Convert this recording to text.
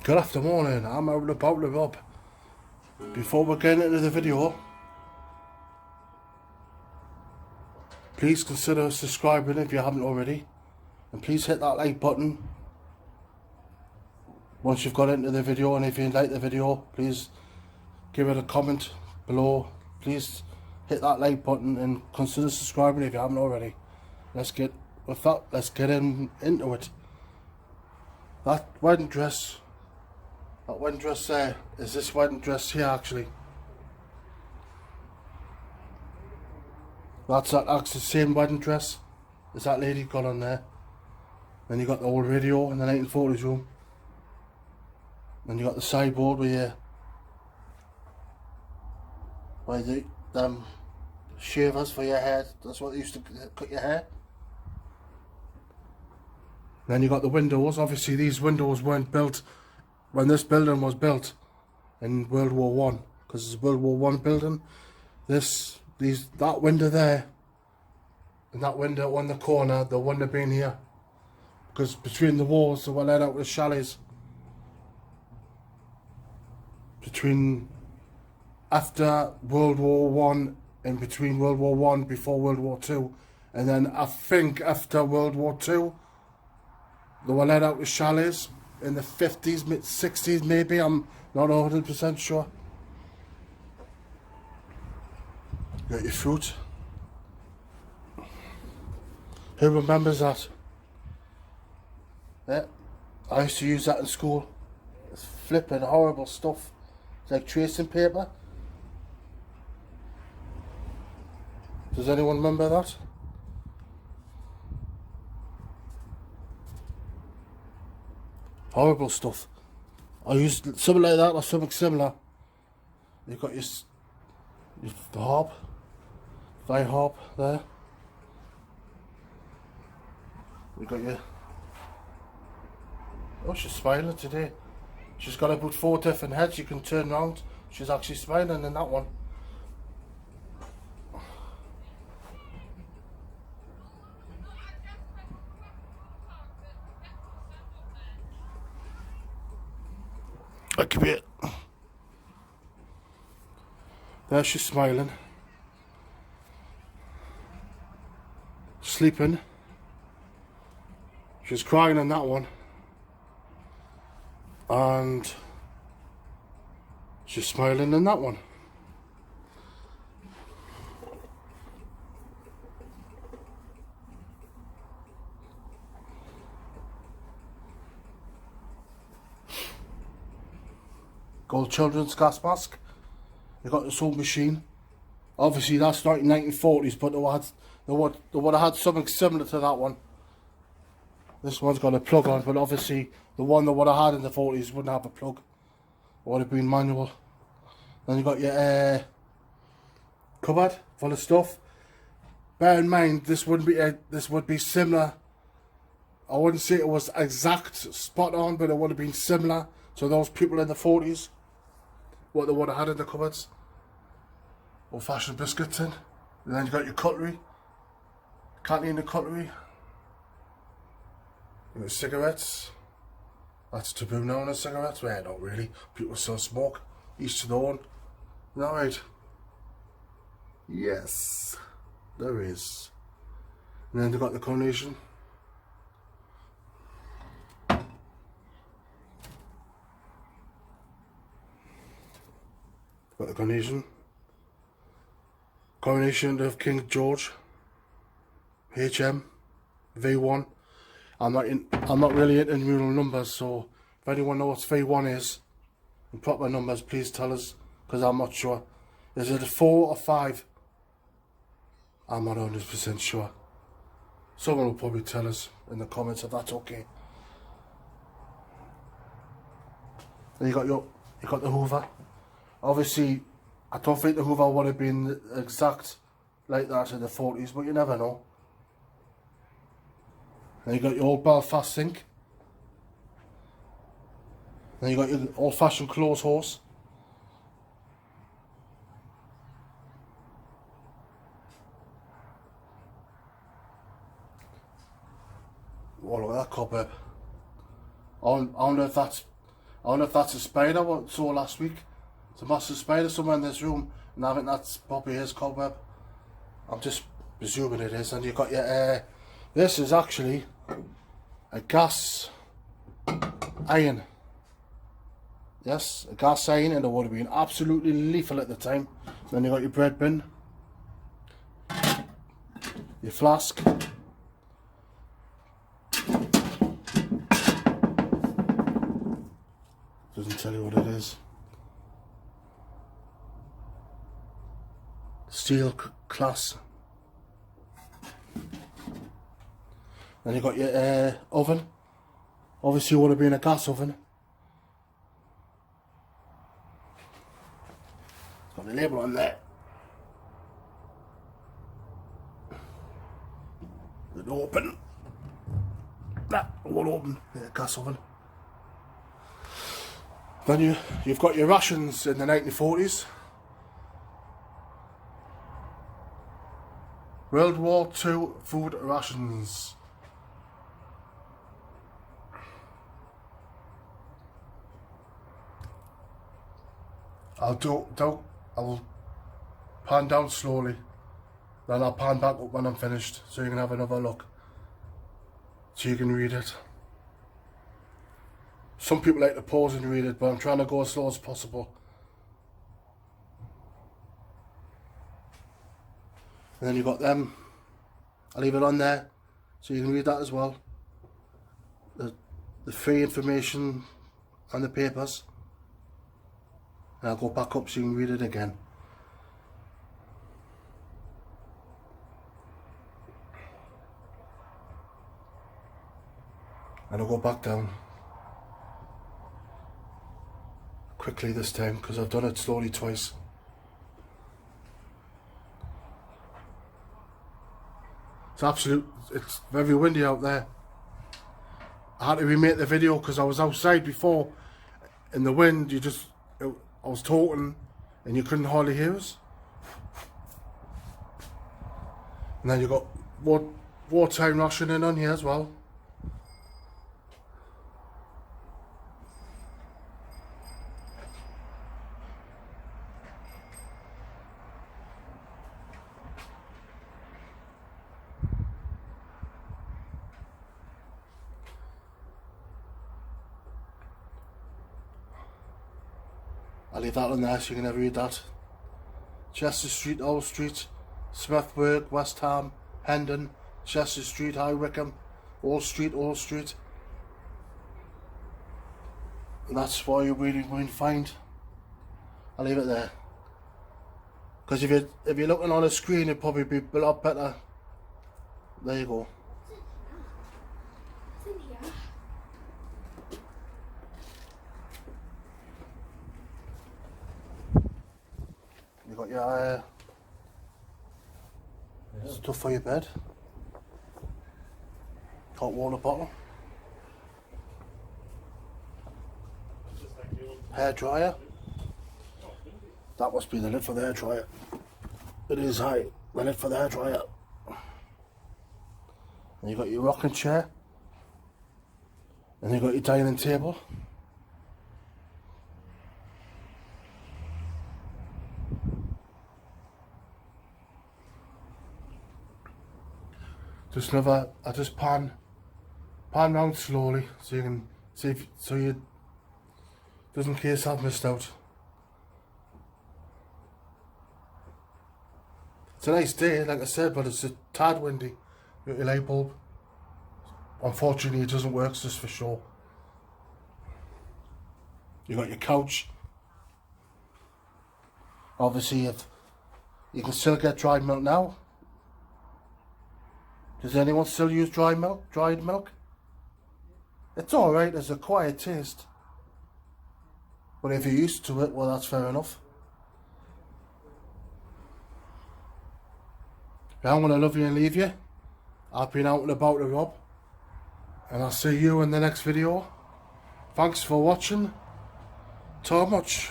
Good afternoon, I'm out about the Rob. Before we get into the video, please consider subscribing if you haven't already, and please hit that like button once you've got into the video, and if you like the video, please give it a comment below. Please hit that like button and consider subscribing if you haven't already. Let's get into it. That wedding dress there is this wedding dress here actually. That's the same wedding dress as that lady got on there. Then you got the old radio in the 1940s room. Then you got the sideboard where the shavers for your hair. That's what they used to cut your hair. Then you got the windows. Obviously these windows weren't built when this building was built in World War One, because it's a World War One building. That window there and that window on the corner, the wouldn't have been here, because between the walls they were let out with chalets. Between after World War One and between World War One, before World War Two, and then I think after World War Two they were let out with chalets in the 50s, mid-60s maybe, I'm not 100% sure. You got your fruit. Who remembers that? Yeah, I used to use that in school. It's flipping horrible stuff. It's like tracing paper. Does anyone remember that? Horrible stuff. I used something like that or something similar. You've got your harp, fly harp there. You got your. Oh, she's smiling today. She's got about 4 different heads you can turn around. She's actually smiling in that one. Look at it. There she's smiling. Sleeping. She's crying in that one. And she's smiling in that one. Gold children's gas mask. They got this old machine. Obviously that's not in 1940s, but they would have had something similar to that one. This one's got a plug on, but obviously the one they would have had in the 40s wouldn't have a plug. It would have been manual. Then you got your cupboard full of stuff. Bear in mind, this would be similar. I wouldn't say it was exact spot on, but it would have been similar to those people in the 40s. What they would have had in the cupboards. Old fashioned biscuit tin. And then you got your cutlery. Canteen and cutlery. You got cigarettes. That's taboo now on cigarettes. Well, not really. People still smoke. Each to their own. Alright. Yes. There is. And then they got the coronation. Got the coronation of King George, HM, V1. I'm not really into numeral numbers, so if anyone knows what V1 is in proper numbers, please tell us, because I'm not sure. Is it a 4 or 5? I'm not 100% sure. Someone will probably tell us in the comments if that's okay. Then you got the Hoover. Obviously, I don't think the Hoover would have been exact like that in the 40s, but you never know. Then you got your old Belfast sink. Then you got your old-fashioned clothes horse. Oh, look at that cobweb. I wonder if that's I don't know if that's a spider what I saw last week. It's a massive spider somewhere in this room, and I think that's probably his cobweb. I'm just presuming it is. And you've got your this is actually a gas iron. Yes, a gas iron, and it would have been absolutely lethal at the time. Then you've got your bread bin, your flask, doesn't tell you what it is, steel class. Then you've got your oven. Obviously it would have been a gas oven. It's got a label on there. It open. That won't open. Yeah, gas oven. Then you've got your rations in the 1940s. World War II food rations. I'll pan down slowly, then I'll pan back up when I'm finished, so you can have another look, so you can read it. Some people like to pause and read it, but I'm trying to go as slow as possible. And then you've got them. I'll leave it on there, so you can read that as well. The free information on the papers. And I'll go back up so you can read it again. And I'll go back down quickly this time because I've done it slowly twice. It's very windy out there. I had to remake the video because I was outside before in the wind. I was talking and you couldn't hardly hear us. And then you've got wartime rationing on here as well. I'll leave that on there so you can never read that. Chester Street, Old Street, Smithburg, West Ham, Hendon, Chester Street, High Wycombe, Old Street, Old Street. And that's what you're really going to find. I'll leave it there. Because if you're looking on a screen, it'd probably be a lot better. There you go. You got your stuff for your bed, hot water bottle, hair dryer. That must be the lid for the hair dryer. It is high, the lid for the hair dryer. And you got your rocking chair, and you got your dining table. I just pan round slowly so you can see just in case I've missed out. It's a nice day, like I said, but it's a tad windy. You got your light bulb. Unfortunately, it doesn't work, just for sure. You got your couch. Obviously, if you can still get dried milk now. Does anyone still use dried milk? It's alright, there's a quiet taste. But if you're used to it, well, that's fair enough. I'm going to love you and leave you. I've been out and about with Rob. And I'll see you in the next video. Thanks for watching. So much.